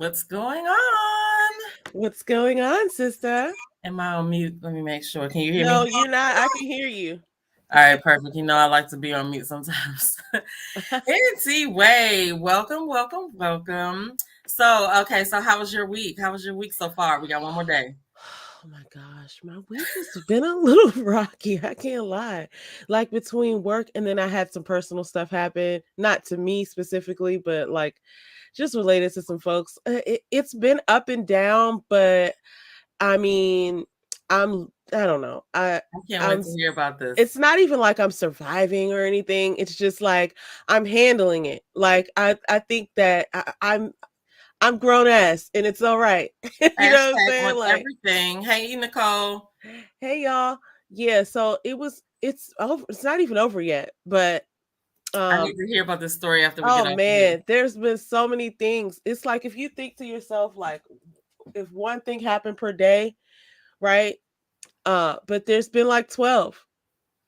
What's going on? What's going on, sister? Am I on mute? Let me make sure. Can you hear me? No, you're not. I can hear you. All right, perfect. You know I like to be on mute sometimes. Nancy Way, welcome. So how was your week? How was your week so far? We got one more day. Oh my gosh, my week has been a little rocky. I can't lie. Like between work and then I had some personal stuff happen, not to me specifically, but like just related to some folks. It's been up and down, but I mean, I don't know. I can't wait I'm to hear about it's this. not even like I'm surviving or anything. It's just like I'm handling it. Like I think that I'm grown ass and it's all right. You know what I'm Hashtag on saying? Like, everything. Hey, Nicole. hey y'all. Yeah, so it's over. It's not even over yet, but I need um to hear about this story after we oh get off of here. man, there's been so many things. It's like if you think to yourself like if one thing happened per day, right? But there's been like 12.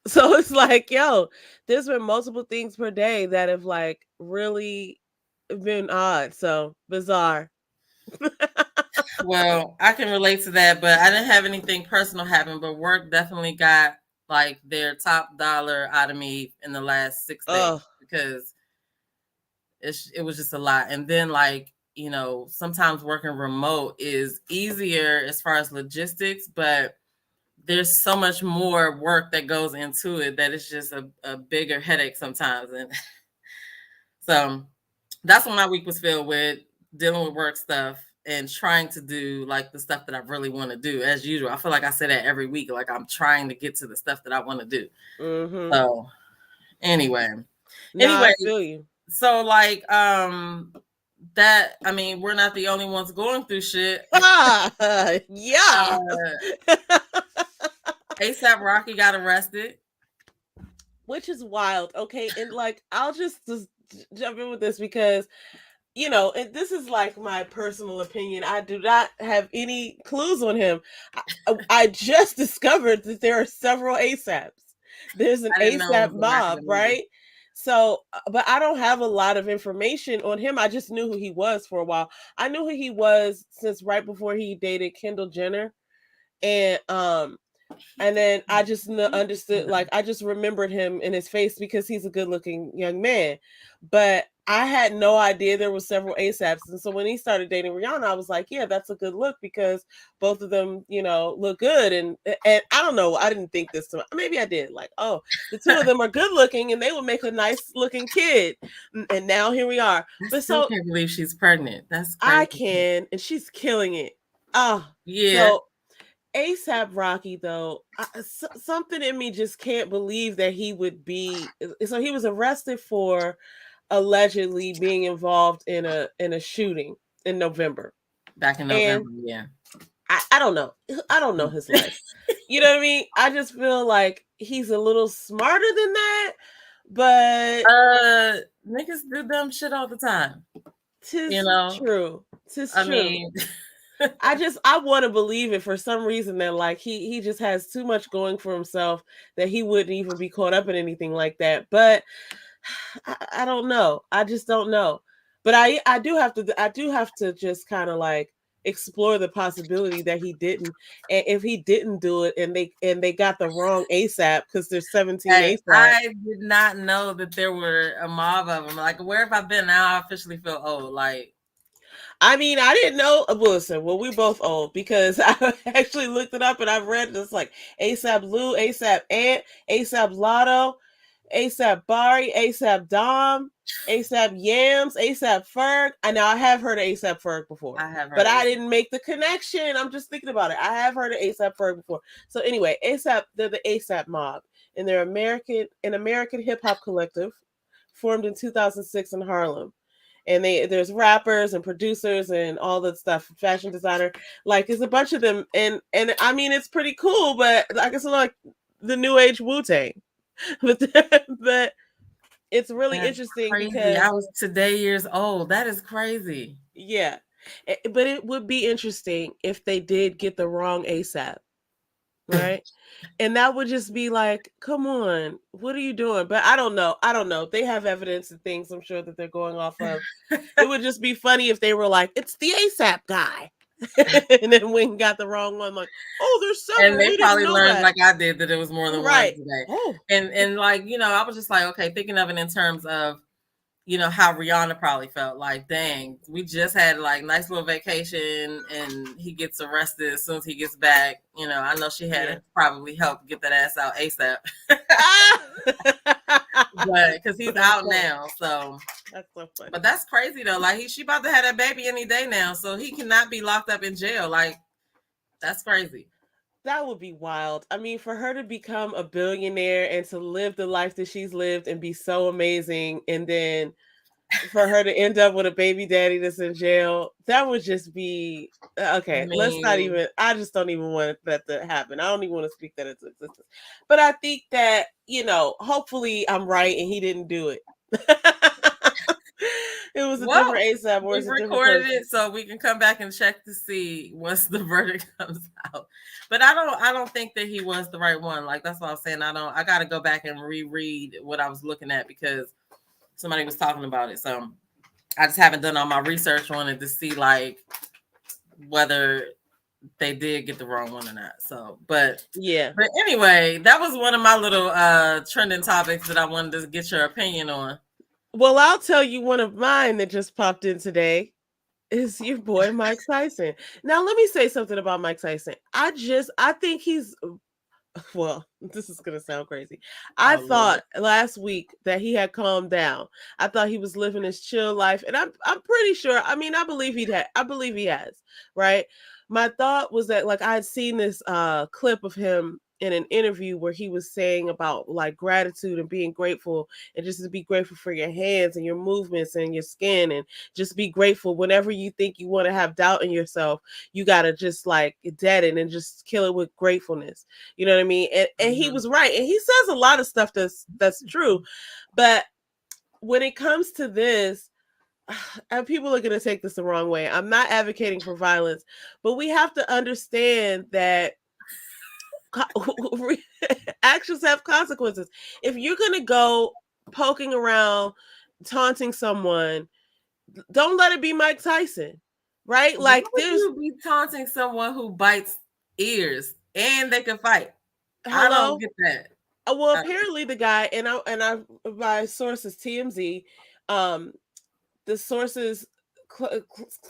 So it's like, yo, there's been multiple things per day that have like really been odd. So bizarre. Well, I can relate to that, but I didn't have anything personal happen, but work definitely got like their top dollar out of me in the last 6 days Oh, because it was just a lot. And then sometimes working remote is easier as far as logistics, but there's so much more work that goes into it that it's just a bigger headache sometimes. And so that's what my week was filled with, dealing with work stuff and trying to do like the stuff that I really want to do as usual. I feel like I say that every week, like I'm trying to get to the stuff that I want to do. mm-hmm. So anyway, Nah, anyway, I feel you. so we're not the only ones going through shit. Yeah. Uh, ASAP Rocky got arrested. Which is wild. Okay. And like, I'll just jump in with this because, and this is like my personal opinion. I do not have any clues on him. I just discovered that there are several ASAPs. There's an I didn't know it ASAP was a record mob, either. right? So, but I don't have a lot of information on him. I just knew who he was for a while. I knew who he was since right before he dated Kendall Jenner. And and then I just understood, like, I just remembered him in his face because he's a good looking young man. But I had no idea there were several ASAPs. And so when he started dating Rihanna, I was like, yeah, that's a good look because both of them, look good. And I don't know, I didn't think this, maybe I did. Like, oh, the two of them are good looking and they would make a nice looking kid. And now here we are. I But still so can't believe she's pregnant. That's I crazy. can, and she's killing it. Ah, Yeah. so ASAP Rocky, though, something in me just can't believe that he would be. So he was arrested for allegedly being involved in a shooting in November, Back in and November, yeah. I don't know. I don't know his life. You know what I mean? I just feel like he's a little smarter than that, but Niggas do dumb shit all the time. You tis know? true. Tis I true. mean I want to believe it for some reason that like he just has too much going for himself that he wouldn't even be caught up in anything like that. But I don't know. I just don't know. But I do have to just kind of like explore the possibility that he didn't, and if he didn't do it and they got the wrong ASAP because there's 17 hey, ASAP. I did not know that there were a mob of them. Like, where have I been? Now I officially feel old. Like, I mean, I didn't know. Listen, well, we both old because I actually looked it up and I've read this like ASAP Lou, ASAP Ant, ASAP Lotto, ASAP Bari, ASAP Dom, ASAP Yams, ASAP Ferg. I know I have heard of ASAP Ferg before, I have but heard I it. didn't make the connection. I'm just thinking about it. I have heard of ASAP Ferg before. So anyway, ASAP, they're the ASAP mob, and they're an American hip hop collective formed in 2006 in Harlem, and there's rappers and producers and all that stuff, fashion designer, like it's a bunch of them, and I mean it's pretty cool, but like it's like the new age Wu-Tang. but but it's really That's interesting crazy. I because was today years old. That is crazy. yeah, but it would be interesting if they did get the wrong ASAP. right? And that would just be like, come on, what are you doing? But I don't know. They have evidence and things I'm sure that they're going off of. It would just be funny if they were like, it's the ASAP guy. And then Wing got the wrong one, like, oh, there's And several. they We didn't probably know learned that. like I did that it was more than one Right. today. Oh. And like, I was just like, okay, thinking of it in terms of, how Rihanna probably felt like, dang, we just had like nice little vacation and he gets arrested as soon as he gets back. I know she had probably helped get that ass out ASAP. But because he's out now, so that's so funny. But that's crazy though. Like she about to have that baby any day now, so he cannot be locked up in jail. Like that's crazy. That would be wild. I mean, for her to become a billionaire and to live the life that she's lived and be so amazing, and then for her to end up with a baby daddy that's in jail, that would just be okay. Let's not even. I just don't even want that to happen. I don't even want to speak that into existence. But I think that hopefully I'm right and he didn't do it. It was a different ASAP, or it's a different person. Recorded it so we can come back and check to see once the verdict comes out. But I don't think that he was the right one. Like that's what I was saying. I got to go back and reread what I was looking at because somebody was talking about it. So I just haven't done all my research on it to see like whether they did get the wrong one or not. So, but anyway, that was one of my little trending topics that I wanted to get your opinion on. Well, I'll tell you one of mine that just popped in today is your boy Mike Tyson. Now, let me say something about Mike Tyson. I think he's, well, this is going to sound crazy. I thought last week that he had calmed down. I thought he was living his chill life, and I'm pretty sure. I mean, I believe he has, right? My thought was that like I had seen this clip of him in an interview where he was saying about like gratitude and being grateful and just to be grateful for your hands and your movements and your skin and just be grateful whenever you think you want to have doubt in yourself, you got to just like deaden and just kill it with gratefulness. You know what I mean? And he was right. And he says a lot of stuff that's true. But when it comes to this, and people are going to take this the wrong way. I'm not advocating for violence, but we have to understand that actions have consequences. If you're going to go poking around, taunting someone, don't let it be Mike Tyson, right? Like you be taunting someone who bites ears and they can fight. I don't get that. Well, apparently the guy and I by sources TMZ, the sources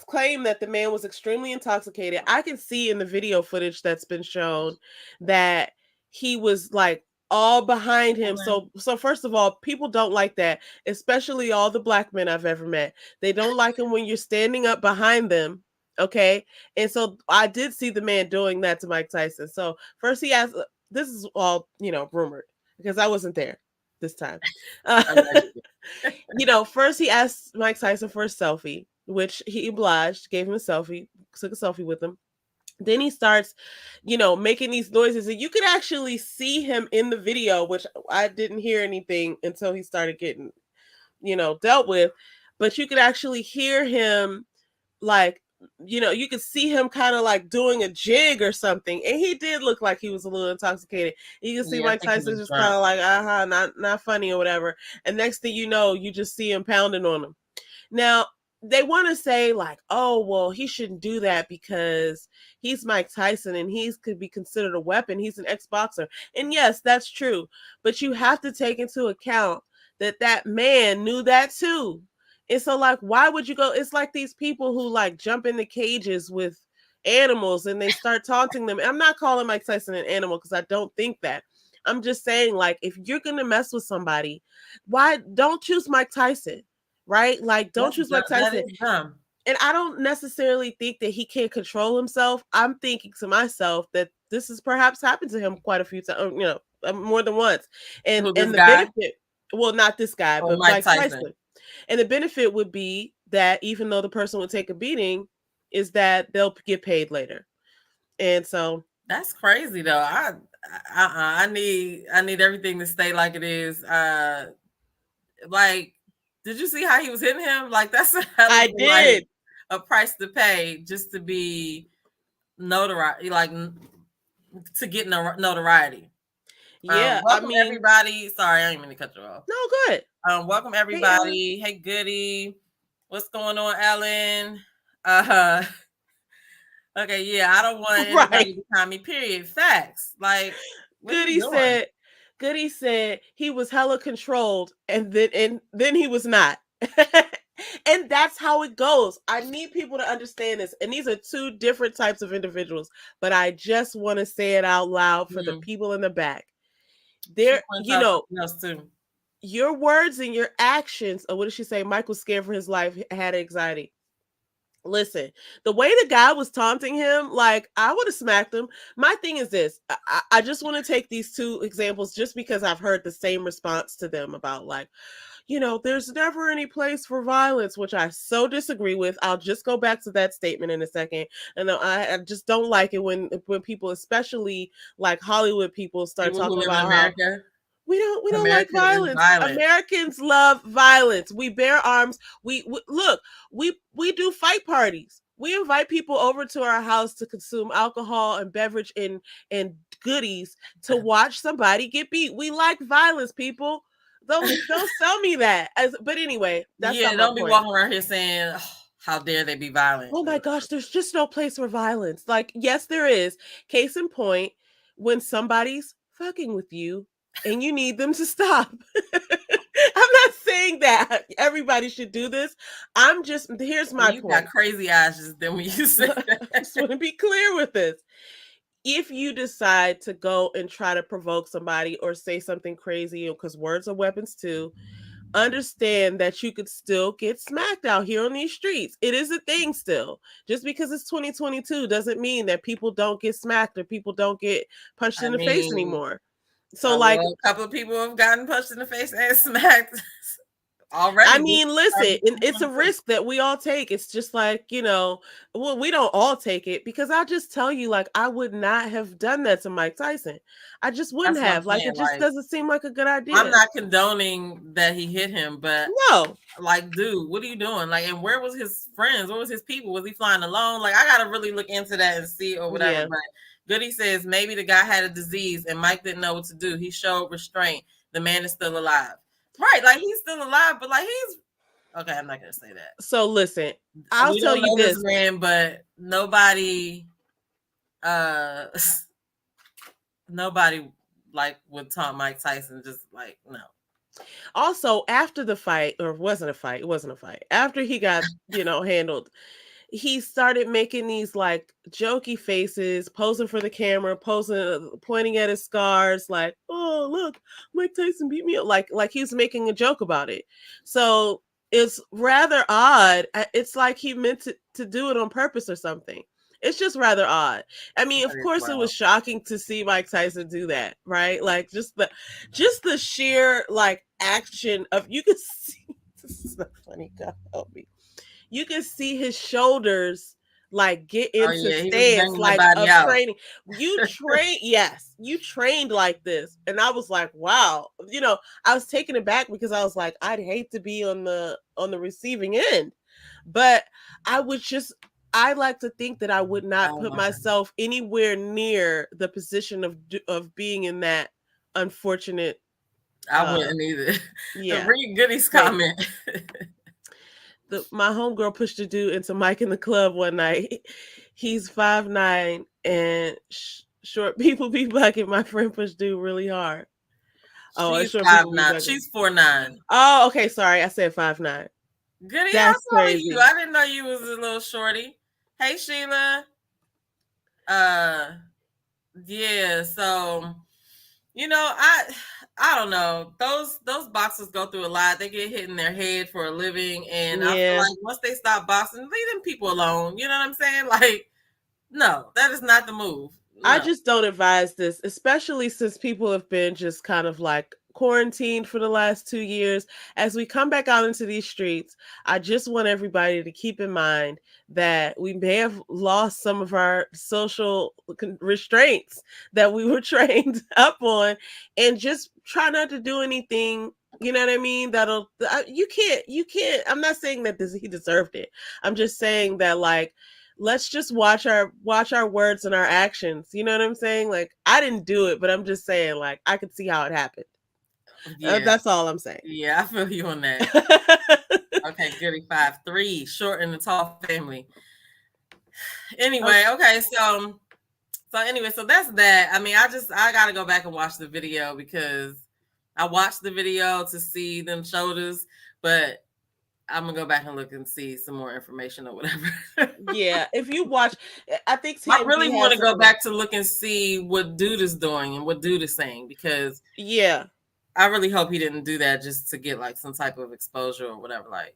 claim that the man was extremely intoxicated. I can see in the video footage that's been shown that he was like all behind him. So first of all, people don't like that, especially all the black men I've ever met. They don't like him when you're standing up behind them. Okay. And so I did see the man doing that to Mike Tyson. So first he asked, this is all, rumored because I wasn't there this time. First he asked Mike Tyson for a selfie, which he obliged, gave him a selfie, took a selfie with him. Then he starts, making these noises, and you could actually see him in the video, which I didn't hear anything until he started getting, dealt with. But you could actually hear him, like, you could see him kind of like doing a jig or something, and he did look like he was a little intoxicated. You can see Mike Tyson just kind of like, not funny or whatever. And next thing you know, you just see him pounding on him. Now, they want to say like, oh, well, he shouldn't do that because he's Mike Tyson and he could be considered a weapon. He's an ex-boxer. And yes, that's true. But you have to take into account that man knew that too. And so like, why would you go? It's like these people who like jump in the cages with animals and they start taunting them. I'm not calling Mike Tyson an animal because I don't think that. I'm just saying like, if you're going to mess with somebody, why don't choose Mike Tyson? Right? Like, don't choose Mike Tyson. And I don't necessarily think that he can't control himself. I'm thinking to myself that this has perhaps happened to him quite a few times, more than once. And the benefit, well, not this guy, but Mike Tyson. And the benefit would be that even though the person would take a beating, is that they'll get paid later. And so that's crazy though. I need everything to stay like it is. Like, did you see how he was hitting him? Like that's I did. Like a price to pay just to be notarized. Like to get notoriety. Yeah, I Welcome mean, everybody. Sorry, I didn't mean to cut you off. no, good. Welcome everybody. Hey, Goody. What's going on, Ellen? Okay, yeah, I don't want anybody behind me. Period. Facts. Like, what are you doing? Goody said he was hella controlled, and then he was not. And that's how it goes. I need people to understand this. And these are two different types of individuals, but I just want to say it out loud for the people in the back. There, you know, your words and your actions. What did she say? Mike was scared for his life, had anxiety. Listen, the way the guy was taunting him, like, I would have smacked him. My thing is this. I just want to take these two examples just because I've heard the same response to them about, like, you know, there's never any place for violence, which I so disagree with. I'll just go back to that statement in a second. And I just don't like it when people, especially like Hollywood people, start talking about how we don't like violence. Americans love violence. We bear arms. We look, we do fight parties. We invite people over to our house to consume alcohol and beverage and goodies to watch somebody get beat. We like violence, people. Don't sell me that. But anyway, that's not my don't be point. walking around here saying, oh, how dare they be violent. Oh my gosh, there's just no place for violence. Like, yes, there is. Case in point, when somebody's fucking with you and you need them to stop. I'm not saying that everybody should do this. I'm just, here's my point. You got crazy eyes then when you say that. I just want to be clear with this. If you decide to go and try to provoke somebody or say something crazy, because words are weapons too, understand that you could still get smacked out here on these streets. It is a thing still. Just because it's 2022 doesn't mean that people don't get smacked or people don't get punched in the face anymore. So like, a couple of people have gotten punched in the face and smacked already. I mean, listen, it's a risk that we all take. It's just like, you know, well, we don't all take it, because I'll just tell you, like, I would not have done that to Mike Tyson. I just wouldn't have. Like, it just doesn't seem like a good idea. I'm not condoning that he hit him, but no, like, dude, what are you doing? Like, and where was his friends? Where was his people? Was he flying alone? Like, I gotta really look into that and see or whatever. Yeah. But Goody says maybe the guy had a disease and Mike didn't know what to do. He showed restraint. The man is still alive. Right, like he's still alive, but like he's okay. I'm not gonna say that. So listen, I'll tell you this, man, but nobody like would taunt Mike Tyson. Just like, no. Also, after the fight, or it wasn't a fight. After he got, you know, handled, he started making these like jokey faces, posing for the camera, pointing at his scars, like, oh, look, Mike Tyson beat me up. Like he was making a joke about it. So it's rather odd. It's like he meant to do it on purpose or something. It's just rather odd. I mean, of course, it was shocking to see Mike Tyson do that, right? Like just the sheer like action of, you can see, this is not funny, God help me. You can see his shoulders like get into stance, like of training. You trained like this. And I was like, wow. You know, I was taken aback because I was like, I'd hate to be on the receiving end. But I like to think that I would not put myself anywhere near the position of being in that unfortunate. I wouldn't either. Yeah. Read Goody's comment. My homegirl pushed a dude into Mike in the club one night. He's 5'9" and short people be bucking. My friend pushed dude really hard. She's 5'9". She's 4'9". Oh, okay. Sorry, I said 5'9". Goody, that's crazy. You. I didn't know you was a little shorty. Hey, Sheila. Yeah. So, you know, I don't know. Those boxers go through a lot. They get hit in their head for a living. And I feel like once they stop boxing, leave them people alone. You know what I'm saying? Like, no, that is not the move. No. I just don't advise this, especially since people have been just kind of like quarantined for the last 2 years. As we come back out into these streets, I just want everybody to keep in mind that we may have lost some of our social restraints that we were trained up on, and just try not to do anything, you know what I mean, you can't, I'm not saying that he deserved it. I'm just saying that, like, let's just watch our words and our actions. You know what I'm saying? Like, I didn't do it, but I'm just saying, like, I could see how it happened. Yeah. That's all I'm saying. Yeah, I feel you on that. Okay, goody 5'3", short and the tall family. Anyway, okay, so that's that. I mean, I gotta go back and watch the video because I watched the video to see them shoulders, but I'm gonna go back and look and see some more information or whatever. Yeah, if you watch, I think I really want to go back to look and see what dude is doing and what dude is saying, because yeah, I really hope he didn't do that just to get like some type of exposure or whatever. Like,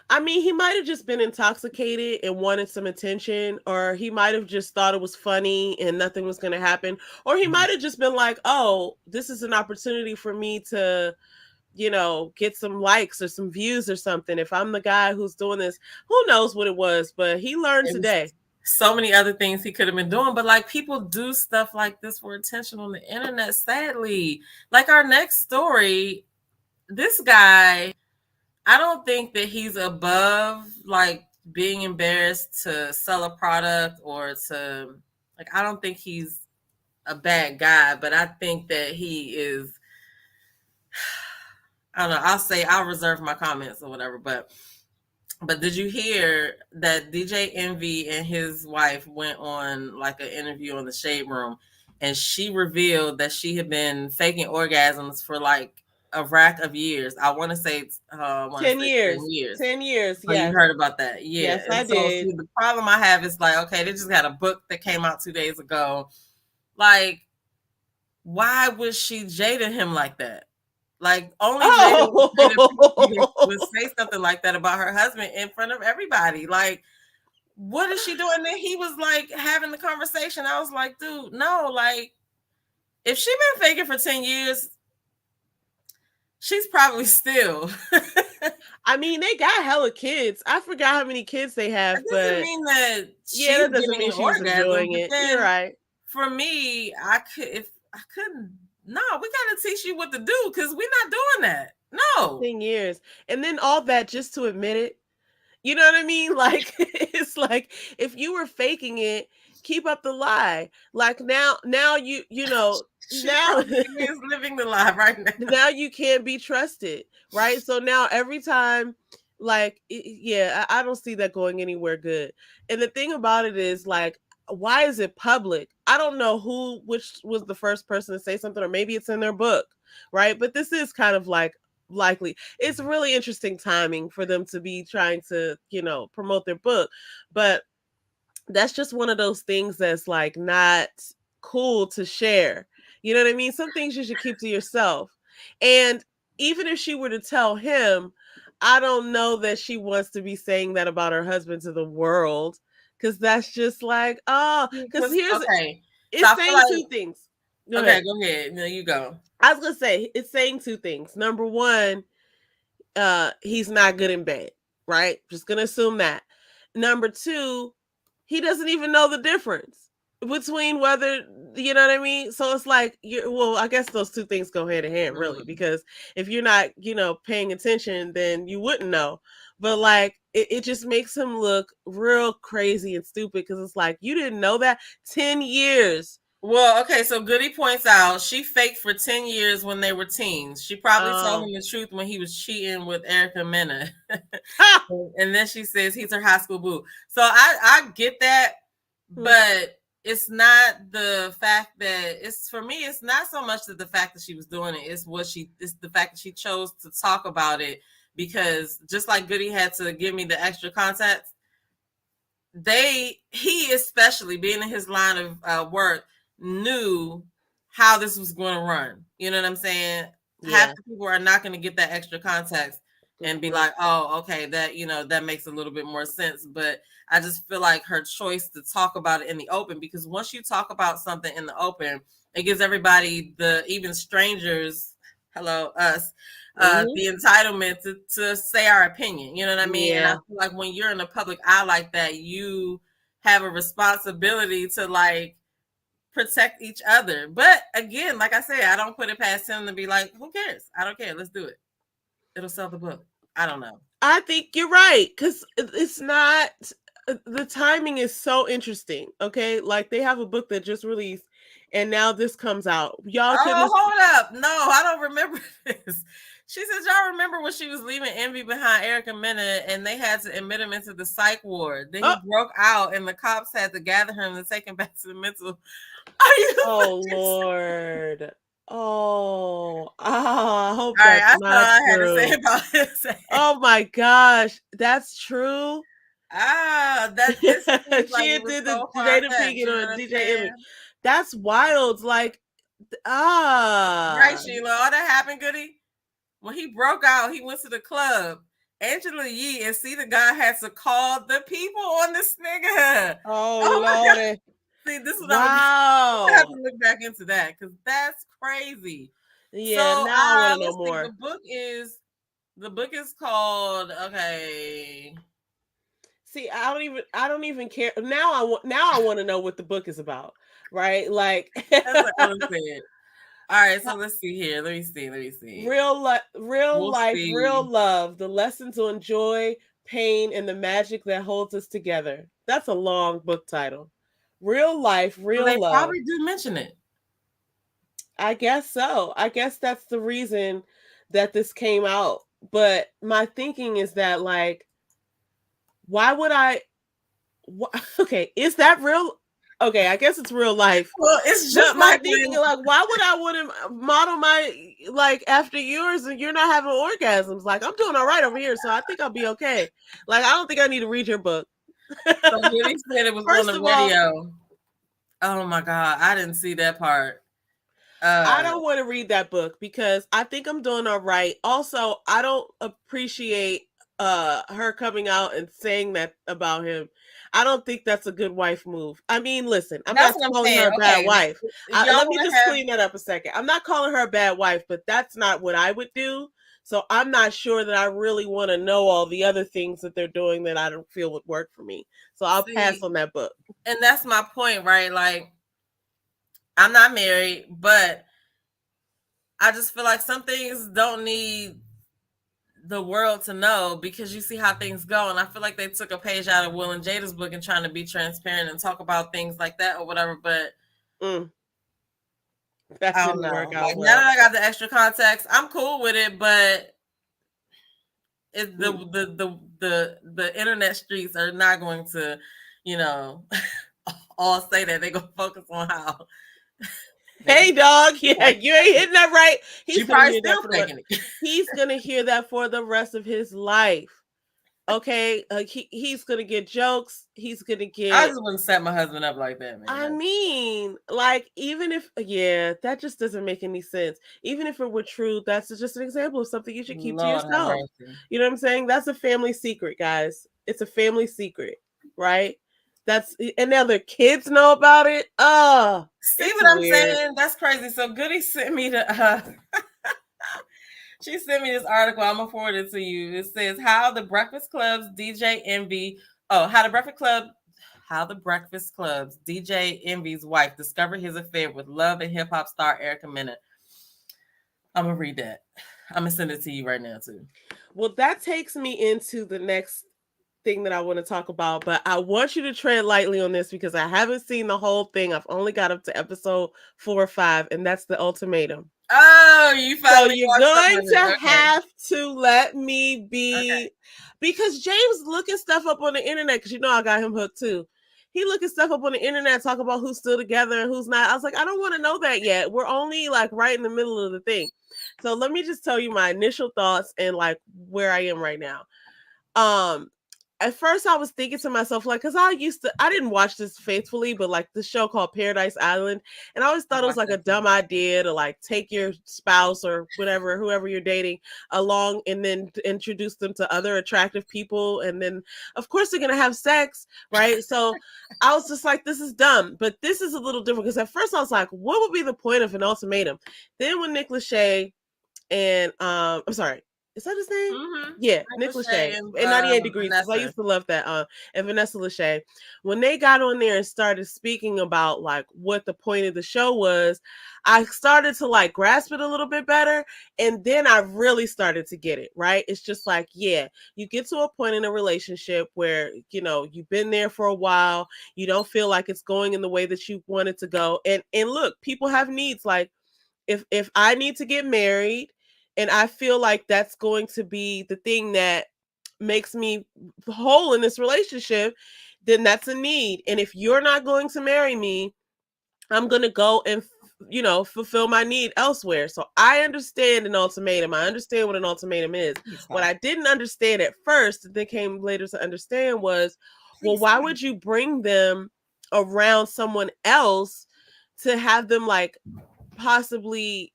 I mean, he might have just been intoxicated and wanted some attention, or he might have just thought it was funny and nothing was going to happen, or he might have just been like, oh, this is an opportunity for me to, you know, get some likes or some views or something. If I'm the guy who's doing this, who knows what it was, but he learned today. So many other things he could have been doing, but like, people do stuff like this for attention on the internet, sadly. Like our next story, this guy, I don't think that he's above like being embarrassed to sell a product or to, like, I don't think he's a bad guy, but I think that he is, I don't know, I'll reserve my comments or whatever, but did you hear that DJ Envy and his wife went on like an interview on the Shade Room, and she revealed that she had been faking orgasms for like a rack of years. I want to say 10 years. 10 years. Yeah. Oh, you heard about that? Yeah. Yes, I did. See, the problem I have is like, okay, they just got a book that came out 2 days ago. Like, why was she jading him like that? Like, only Jada would say something like that about her husband in front of everybody. Like, what is she doing? And then he was like having the conversation. I was like, dude, no, like, if she been faking for 10 years, she's probably still. I mean, they got hella kids. I forgot how many kids they have, that doesn't mean that that doesn't mean she's enjoying it. You're right. For me, no, we gotta teach you what to do because we're not doing that. No. 10 years. And then all that just to admit it. You know what I mean? Like, it's like, if you were faking it, keep up the lie. Like, now you know, now is living the lie right now. Now you can't be trusted, right? So now every time, like, yeah, I don't see that going anywhere good. And the thing about it is, like, why is it public? I don't know which was the first person to say something, or maybe it's in their book, right? But this is kind of like likely. It's really interesting timing for them to be trying to, you know, promote their book. But that's just one of those things that's like not cool to share. You know what I mean? Some things you should keep to yourself. And even if she were to tell him, I don't know that she wants to be saying that about her husband to the world. Because that's just like, oh, because it's saying like, two things. Go ahead. No, you go. I was gonna say it's saying two things. Number one, he's not good in bed, right? Just gonna assume that. Number two, he doesn't even know the difference between whether, you know what I mean? So it's like, well, I guess those two things go hand in hand, really, because if you're not, you know, paying attention, then you wouldn't know. But like, it just makes him look real crazy and stupid because it's like, you didn't know that? 10 years. Well, okay, so Goody points out she faked for 10 years when they were teens. She probably told him the truth when he was cheating with Erica Mena. And then she says he's her high school boo. So I get that, but it's not the fact that for me, it's not so much that the fact that she was doing it, it's the fact that she chose to talk about it, because just like Goody had to give me the extra context, he especially being in his line of work knew how this was going to run. You know what I'm saying? Yeah. Half the people are not going to get that extra context and be like, oh, okay, that, you know, that makes a little bit more sense. But I just feel like her choice to talk about it in the open, because once you talk about something in the open, it gives everybody, even strangers, us, the entitlement to say our opinion. You know what I mean? Yeah. And I feel like when you're in the public eye like that, you have a responsibility to like protect each other. But again, like I said, I don't put it past him to be like, who cares? I don't care. Let's do it. It'll sell the book. I don't know. I think you're right, because it's not, the timing is so interesting. Okay, like they have a book that just released, and now this comes out. Y'all couldn't. Hold up. No, I don't remember this. She says, y'all remember when she was leaving Envy behind Erica Mena and they had to admit him into the psych ward. Then he broke out and the cops had to gather him and take him back to the mental. Are you Lord. I hope all that's right, not all I true. had to say about this. Oh my gosh, that's true. That this She did the Jada Pinkett on DJ Envy. That's wild. Like, right, Sheila. All that happened, Goody. When he broke out, he went to the club. Angela Yee and See the Guy had to call the people on this nigga. Oh Lord. See, this is what I have to look back into that because that's crazy. Yeah, so, now I want to know more. The book is called See, I don't even care. Now I want to know what the book is about, right? Like that's what I was saying. All right, so let's see here. Let me see. Real life, real love, the lesson to enjoy, pain, and the magic that holds us together. That's a long book title. Real life, real love. They probably do mention it. I guess so. I guess that's the reason that this came out. But my thinking is that, like, why would I? Okay, is that real? Okay, I guess it's real life. Well, it's just my thinking, like, why would I want to model my like after yours and you're not having orgasms? Like, I'm doing all right over here, so I think I'll be okay. Like, I don't think I need to read your book. So Billy said it was on the radio. Oh my God, I didn't see that part. I don't want to read that book because I think I'm doing all right. Also, I don't appreciate her coming out and saying that about him. I don't think that's a good wife move. I mean, listen, I'm not calling her a bad wife. Let me just clean that up a second. I'm not calling her a bad wife, but that's not what I would do. So I'm not sure that I really want to know all the other things that they're doing that I don't feel would work for me. So I'll pass on that book. And that's my point, right? Like, I'm not married, but I just feel like some things don't need the world to know because you see how things go. And I feel like they took a page out of Will and Jada's book and trying to be transparent and talk about things like that or whatever. But that didn't work out. Like, now that I got the extra context, I'm cool with it, but the internet streets are not going to, all say that. They're going to focus on how. Hey, dog. Yeah, you ain't hitting that right. He's probably still thinking it. He's gonna hear that for the rest of his life. Okay, he's gonna get jokes. He's gonna get. I just wouldn't set my husband up like that, man. I mean, like, even if that just doesn't make any sense. Even if it were true, that's just an example of something you should keep to yourself. You know what I'm saying? That's a family secret, guys. It's a family secret, right? And now their kids know about it. See what I'm saying? That's crazy. So Goody sent me she sent me this article. I'm gonna forward it to you. It says how the Breakfast Club's DJ Envy's wife discovered his affair with Love and hip hop star Erica Mena. I'm gonna read that. I'm gonna send it to you right now too. Well, that takes me into the next thing that I want to talk about, but I want you to tread lightly on this because I haven't seen the whole thing. I've only got up to episode 4 or 5, and that's the ultimatum. Oh, you finally. So you're going to have to let me be, because James looking stuff up on the internet, because I got him hooked too. He looking stuff up on the internet, talk about who's still together and who's not. I was like, I don't want to know that yet. We're only like right in the middle of the thing. So let me just tell you my initial thoughts and like where I am right now. At first I was thinking to myself, like, because I didn't watch this faithfully, but like this show called Paradise Island, and I always thought it was like a dumb idea to like take your spouse or whatever, whoever you're dating along and then introduce them to other attractive people. And then of course they're going to have sex. Right. So I was just like, this is dumb, but this is a little different because at first I was like, what would be the point of an ultimatum? Then when Nick Lachey and I'm sorry, Is that his name? Mm-hmm. Yeah, Nick Nick Lachey and and 98 Degrees, because I Vanessa. used to love that. And Vanessa Lachey, when they got on there and started speaking about like what the point of the show was, I started to like grasp it a little bit better, and then I really started to get it. Right? It's just like, yeah, you get to a point in a relationship where you've been there for a while, you don't feel like it's going in the way that you want it to go, and look, people have needs. Like if I need to get married and I feel like that's going to be the thing that makes me whole in this relationship, then that's a need. And if you're not going to marry me, I'm going to go and fulfill my need elsewhere. So I understand an ultimatum. I understand what an ultimatum is. What I didn't understand at first, then came later to understand, was, well, why would you bring them around someone else to have them like possibly,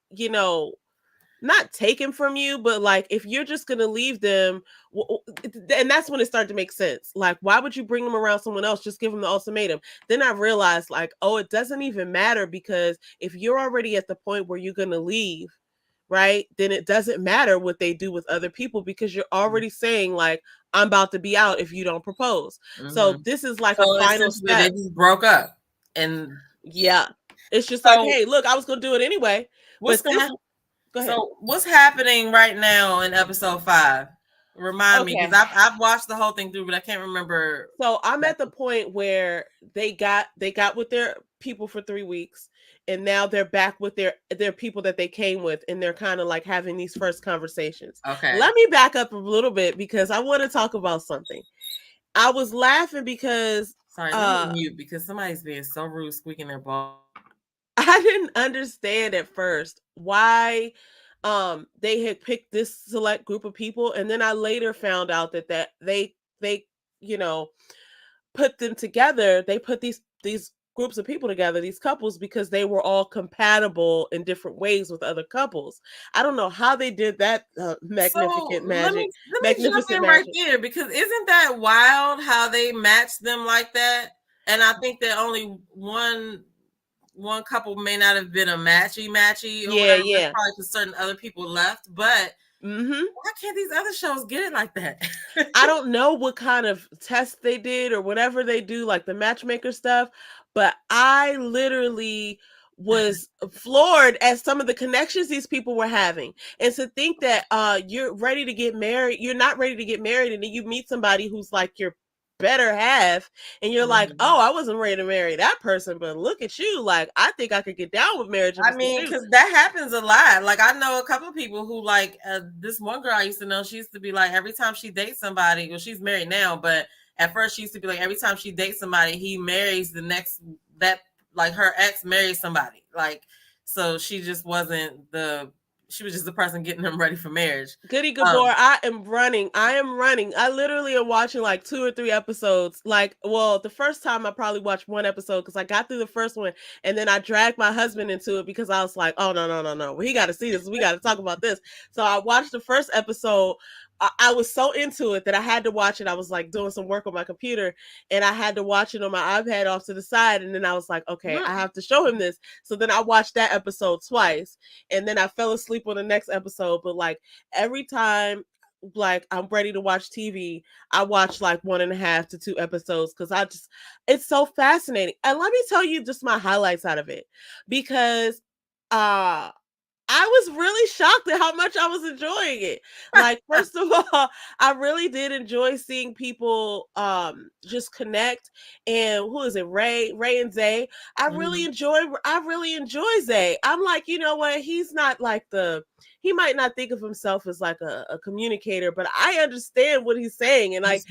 not taken from you, but like if you're just gonna leave them, and that's when it started to make sense. Like, why would you bring them around someone else? Just give them the ultimatum. Then I realized, like, oh, it doesn't even matter, because if you're already at the point where you're gonna leave, right, then it doesn't matter what they do with other people, because you're already saying like, I'm about to be out if you don't propose. Mm-hmm. So this is like a final step. They just broke up, and yeah, it's just like, hey, look, I was gonna do it anyway. What's but this, go ahead. So what's happening right now in episode 5? Remind me, because I've watched the whole thing through, but I can't remember. So I'm at the point where they got with their people for 3 weeks, and now they're back with their people that they came with, and they're kind of like having these first conversations. Okay. Let me back up a little bit, because I want to talk about something. I was laughing because sorry, let me mute, because somebody's being so rude, squeaking their ball. I didn't understand at first why they had picked this select group of people, and then I later found out that they put them together. They put these groups of people together, these couples, because they were all compatible in different ways with other couples. I don't know how they did that magnificent magic. Let me jump in right there, because isn't that wild how they matched them like that? And I think that only one couple may not have been a matchy or whatever. Yeah. Probably because certain other people left, but why can't these other shows get it like that? I don't know what kind of test they did or whatever they do, like the matchmaker stuff, but I literally was floored at some of the connections these people were having. And to think that you're ready to get married, you're not ready to get married, and then you meet somebody who's like your better half, and you're like, oh, I wasn't ready to marry that person, but look at you, like, I think I could get down with marriage. I mean, because that happens a lot. Like, I know a couple of people who, like, this one girl I used to know, she used to be like, every time she dates somebody, well, she's married now, but at first she used to be like, every time she dates somebody, he marries the next, that, like, her ex marries somebody. Like, so she just wasn't she was just the person getting them ready for marriage. Goody Gabor, I am running. I literally am watching like 2 or 3 episodes. Like, well, the first time I probably watched 1 episode, because I got through the first one, and then I dragged my husband into it, because I was like, oh, no. He got to see this. We got to talk about this. So I watched the first episode. I was so into it that I had to watch it. I was like doing some work on my computer, and I had to watch it on my iPad off to the side. And then I was like, okay, I have to show him this. So then I watched that episode twice, and then I fell asleep on the next episode. But like every time, like I'm ready to watch TV, I watch like 1.5 to 2 episodes, because it's so fascinating. And let me tell you just my highlights out of it, because I was really shocked at how much I was enjoying it. Like, first of all, I really did enjoy seeing people just connect. And who is it? Ray and Zay. I really enjoy Zay. I'm like, you know what? He's not like he might not think of himself as like a communicator, but I understand what he's saying. And like,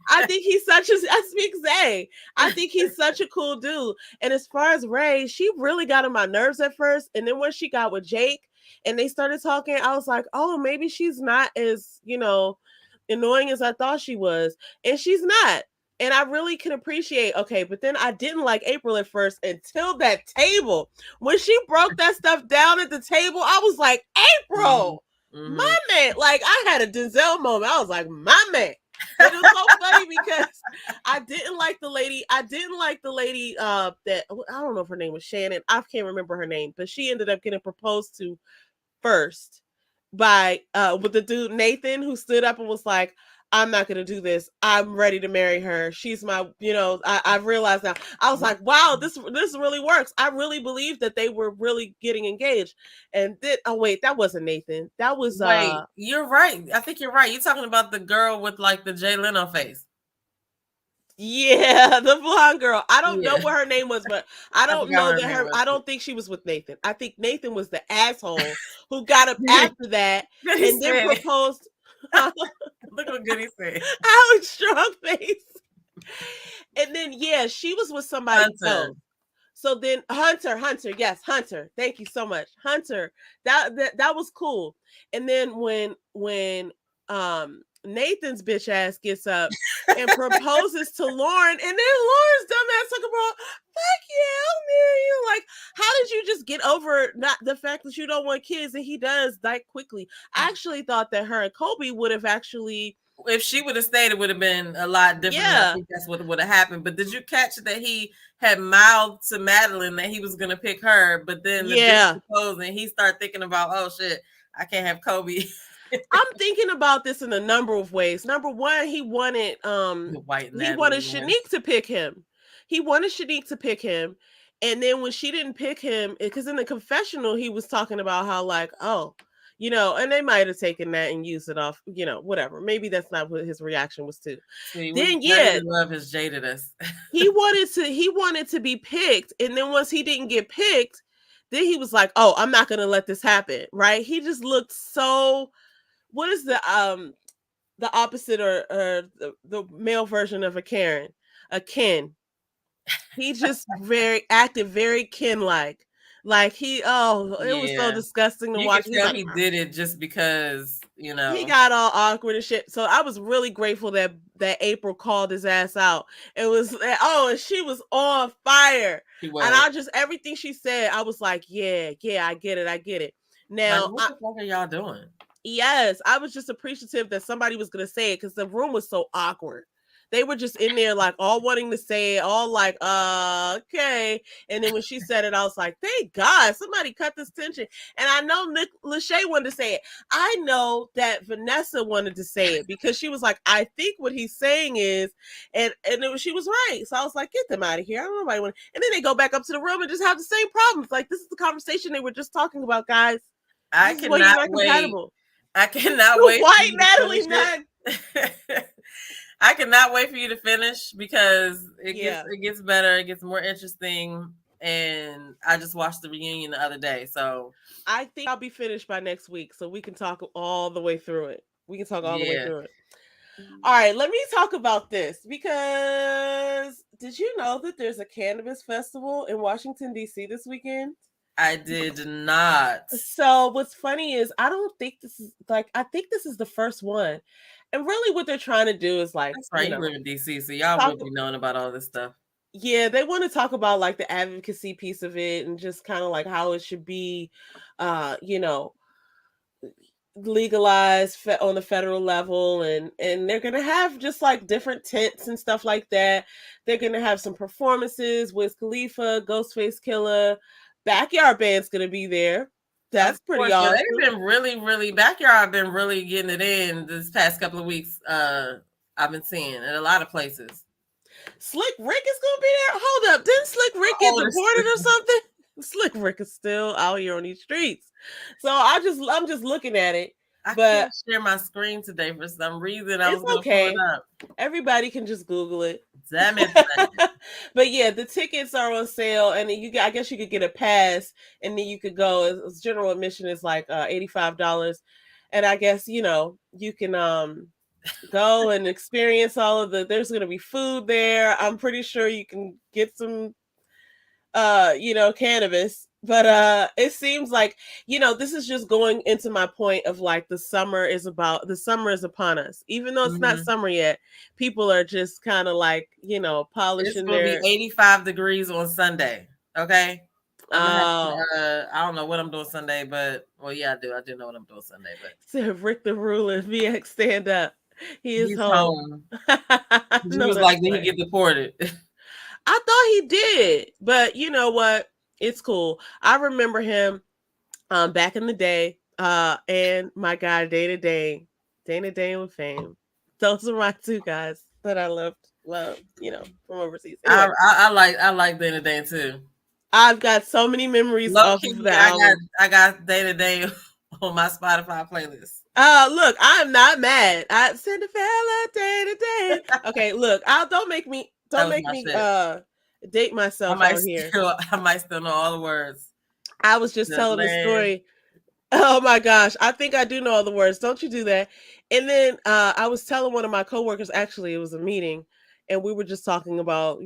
I think he's I speak Zay. I think he's such a cool dude. And as far as Ray, she really got on my nerves at first. And then when she got with Jake and they started talking, I was like, oh, maybe she's not as, annoying as I thought she was. And she's not. And I really can appreciate, okay, but then I didn't like April at first until that table. When she broke that stuff down at the table, I was like, April, my man. Like, I had a Denzel moment. I was like, my man. But it was so funny because I didn't like the lady that, I don't know if her name was Shannon. I can't remember her name, but she ended up getting proposed to first. by with the dude Nathan, who stood up and was like, I'm not gonna do this. I'm ready to marry her. She's my, I've realized now. I was like, wow, this really works. I really believe that they were really getting engaged. And then, oh wait, that wasn't Nathan. That was Wait, you're right. I think you're right. You're talking about the girl with like the Jay Leno face. Yeah, the blonde girl. I don't know what her name was, but I don't know that her. I don't think she was with Nathan. I think Nathan was the asshole who got up after that and then proposed. Look what Goody said. Alex strong face. And then she was with somebody else. So then Hunter, yes, Hunter. Thank you so much, Hunter. That was cool. And then when Nathan's bitch ass gets up and proposes to Lauren, and then Lauren's dumbass talking about, fuck yeah, I'll marry you. Like, how did you just get over not the fact that you don't want kids and he does that quickly? I actually thought that her and Kobe would have actually, if she would have stayed, it would have been a lot different. Yeah. I think that's what would have happened. But did you catch that he had mouthed to Madeline that he was going to pick her, but then the bitch proposed and he started thinking about, oh shit, I can't have Kobe. I'm thinking about this in a number of ways. Number one, he wanted Shanique to pick him. He wanted Shanique to pick him. And then when she didn't pick him, because in the confessional, he was talking about how like, oh, and they might have taken that and used it off, whatever. Maybe that's not what his reaction was to. See, then love has jaded us. he wanted to be picked. And then once he didn't get picked, then he was like, oh, I'm not gonna let this happen. Right. He just looked so, what is the opposite or the male version of a Karen? A Ken. He just acted very Ken-like. Like it was so disgusting to watch. He did it just because, he got all awkward and shit. So I was really grateful that April called his ass out. It was, and she was on fire. She was. And everything she said, I was like, yeah, I get it. Now, what the fuck are y'all doing? Yes, I was just appreciative that somebody was going to say it because the room was so awkward. They were just in there like all wanting to say it, all like, okay. And then when she said it, I was like, thank God somebody cut this tension. And I know Nick Lachey wanted to say it. I know that Vanessa wanted to say it because she was like, I think what he's saying is, and she was right. So I was like, get them out of here. I don't know nobody want. And then they go back up to the room and just have the same problems. Like, this is the conversation they were just talking about, guys. I cannot wait. I cannot wait. White Natalie Nunn. I cannot wait for you to finish because it gets better, it gets more interesting, and I just watched the reunion the other day, so I think I'll be finished by next week, so we can talk all the way through it. The way through it. All right, let me talk about this because did you know that there's a cannabis festival in Washington D.C. this weekend? I did not. So what's funny is I think this is the first one. And really what they're trying to do is like, that's right, you live in DC, so y'all would be knowing about all this stuff. Yeah, they want to talk about like the advocacy piece of it and just kind of like how it should be legalized on the federal level, and they're gonna have just like different tents and stuff like that. They're gonna have some performances with Khalifa, Ghostface Killer, Backyard Band's gonna be there. That's pretty awesome. They've been really Backyard been really getting it in this past couple of weeks. I've been seeing in a lot of places. Slick Rick is gonna be there. Hold up, didn't Slick Rick get deported or something? Slick Rick is still out here on these streets. So I'm just looking at it. I can't share my screen today for some reason. I was gonna pull it up. Everybody can just Google it. Damn it. But yeah, the tickets are on sale, and I guess you could get a pass, and then you could go. General admission is like $85, and I guess you can go and experience all of the. There's gonna be food there. I'm pretty sure you can get some, cannabis. But it seems like, this is just going into my point of like the summer is upon us. Even though it's not summer yet, people are just kind of like, polishing their. It's going to be 85 degrees on Sunday. Okay. I don't know what I'm doing Sunday, but yeah, I do. I do know what I'm doing Sunday. But so Rick the Ruler, VX, stand up. He's home. He was like, did he get deported? I thought he did, but you know what? It's cool. I remember him back in the day. And my guy Dana Dane with Fame. Those are my two guys that I loved. Well, from overseas. Anyway, I like Day to Day too. I've got so many memories Low off key, of the album. I got Day to Day on my Spotify playlist. Look, I'm not mad. I Cinderella Day to Day. Okay, look, don't make me date myself out here. I might still know all the words. I was just telling the story. Oh my gosh, I think I do know all the words. Don't you do that? And then I was telling one of my coworkers, actually, it was a meeting, and we were just talking about,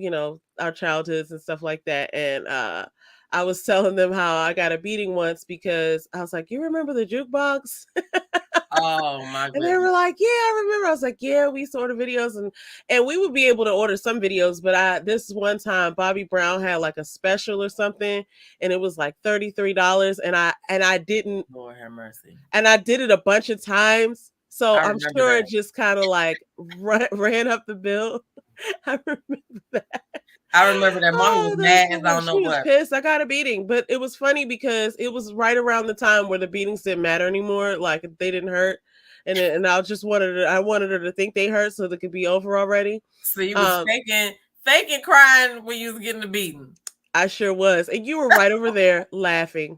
our childhoods and stuff like that. And I was telling them how I got a beating once because I was like, "You remember the jukebox?" Oh my goodness. And they were like, "Yeah, I remember." I was like, "Yeah, we used to order videos, and we would be able to order some videos, but this one time Bobby Brown had like a special or something, and it was like $33, and I didn't. Lord have mercy. And I did it a bunch of times, so I'm sure it just kind of like ran up the bill. I remember that. I remember that Mommy was mad as I don't know what. She was pissed. I got a beating, but it was funny because it was right around the time where the beatings didn't matter anymore. Like they didn't hurt, and I just wanted her to think they hurt so they could be over already. So you was faking crying when you was getting the beating. I sure was, and you were right over there laughing.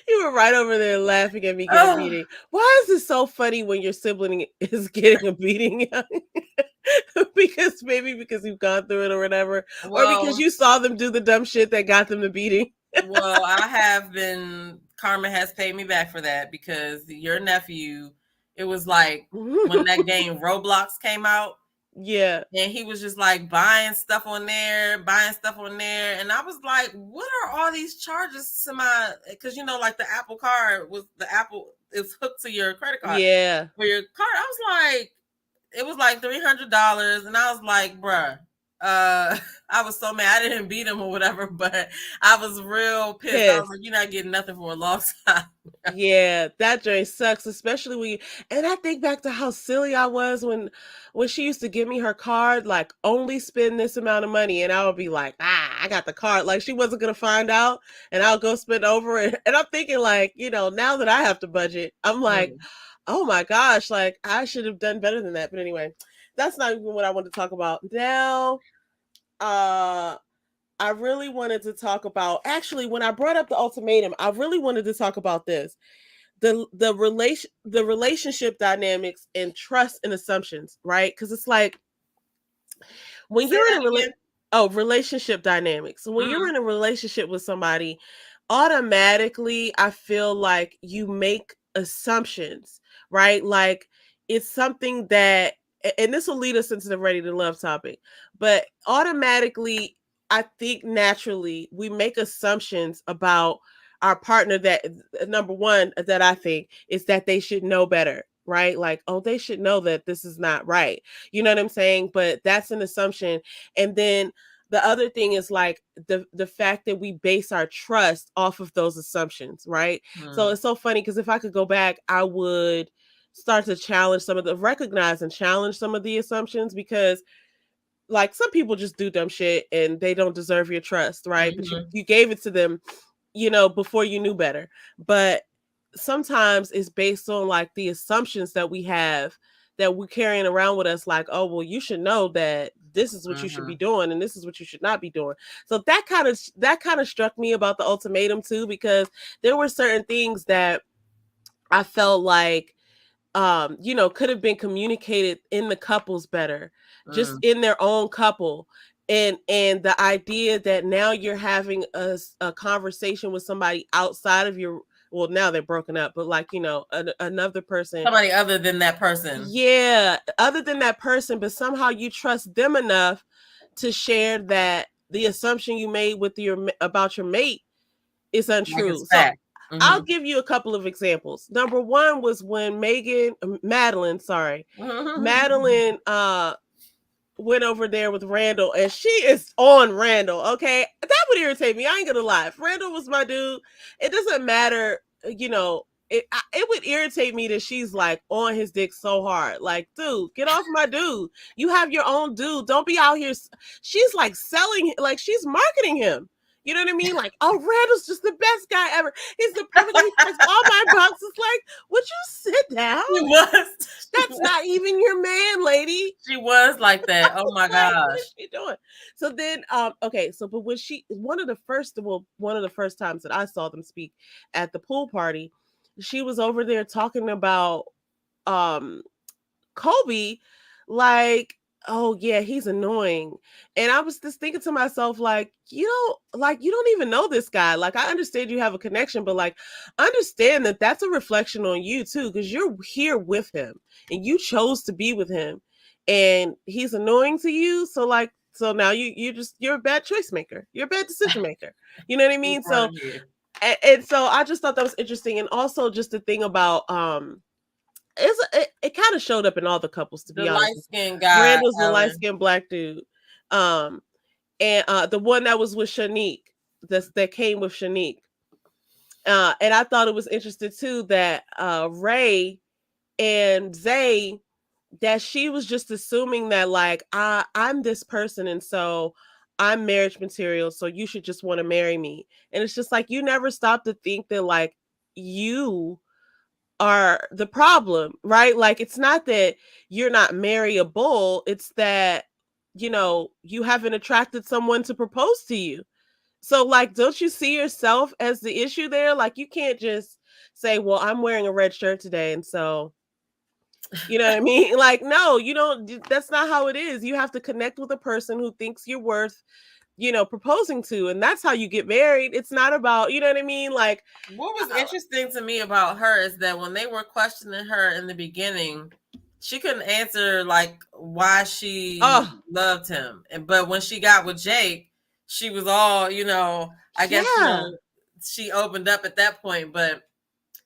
You were right over there laughing at me getting a beating. Why is it so funny when your sibling is getting a beating? Because you've gone through it or whatever, or because you saw them do the dumb shit that got them the beating. Well, I have been. Karma has paid me back for that because your nephew. It was like when that game Roblox came out. Yeah. And he was just like buying stuff on there. And I was like, what are all these charges to my, because like the Apple card is hooked to your credit card. Yeah. For your card. I was like, it was like $300. And I was like, bruh, I was so mad. I didn't beat him or whatever, but I was real pissed. I was like, you're not getting nothing for a long time. Yeah, that joint sucks, especially and I think back to how silly I was when she used to give me her card, like only spend this amount of money, and I would be like, I got the card, like she wasn't gonna find out, and I'll go spend over it. And I'm thinking like, now that I have to budget, I'm like, oh my gosh, like I should have done better than that. But anyway, that's not even what I want to talk about now. I really wanted to talk about, actually, when I brought up the ultimatum, I really wanted to talk about this. The relationship dynamics and trust and assumptions, right? Because it's like when you're in a relationship dynamics. When you're in a relationship with somebody, automatically I feel like you make assumptions, right? Like it's something that, and this will lead us into the ready to love topic, but automatically I think naturally we make assumptions about our partner that, number one, that I think is that they should know better, right? Like, oh, they should know that this is not right. You know what I'm saying? But that's an assumption. And then the other thing is like the fact that we base our trust off of those assumptions, right? So it's so funny because if I could go back, I would start to recognize and challenge some of the assumptions, because like some people just do dumb shit and they don't deserve your trust, right? But you gave it to them, before you knew better. But sometimes it's based on like the assumptions that we have that we're carrying around with us, like, oh, well, you should know that this is what you should be doing and this is what you should not be doing. So that kind of struck me about the ultimatum too, because there were certain things that I felt like could have been communicated in the couples better, just in their own couple. And the idea that now you're having a conversation with somebody outside of your, well, now they're broken up, but like, another person, somebody other than that person. Yeah, other than that person, but somehow you trust them enough to share that the assumption you made about your mate is untrue. So I'll give you a couple of examples. Number one was when Madeline went over there with Randall, and she is on Randall. Okay, that would irritate me. I ain't gonna lie. If Randall was my dude, it doesn't matter. It would irritate me that she's like on his dick so hard. Like, dude, get off my dude. You have your own dude. Don't be out here. She's like selling, like she's marketing him. You know what I mean? Like, oh, Randall's just the best guy ever. He's the perfect. He checks all my boxes. Like, would you sit down? She was. That's not even your man, lady. She was like that. Oh my Like, gosh. what is she doing? So then, okay, so but when one of the first times that I saw them speak at the pool party, she was over there talking about Kobe, like, oh yeah, he's annoying. And I was just thinking to myself, like, you don't even know this guy. Like, I understand you have a connection, but like, understand that that's a reflection on you too, because you're here with him and you chose to be with him, and he's annoying to you. So like, so now you're a bad choice maker. You're a bad decision maker. You know what I mean? So and so I just thought that was interesting, and also just the thing about it kind of showed up in all the couples, to be honest. The light-skinned guy. Randall's the light-skinned black dude. And the one that was with Shanique, that came with Shanique. And I thought it was interesting too that Ray and Zay, that she was just assuming that like I'm this person, and so I'm marriage material, so you should just want to marry me. And it's just like, you never stop to think that like you are the problem, right? Like, it's not that you're not marryable, it's that, you haven't attracted someone to propose to you. So like, don't you see yourself as the issue there? Like, you can't just say, well, I'm wearing a red shirt today, and so, you know what I mean? Like, no, you don't. That's not how it is. You have to connect with a person who thinks you're worth proposing to, and that's how you get married. It's not about, you know what I mean? Like, what was interesting to me about her is that when they were questioning her in the beginning, she couldn't answer like why she loved him. But when she got with Jake, she was all, I guess she opened up at that point. But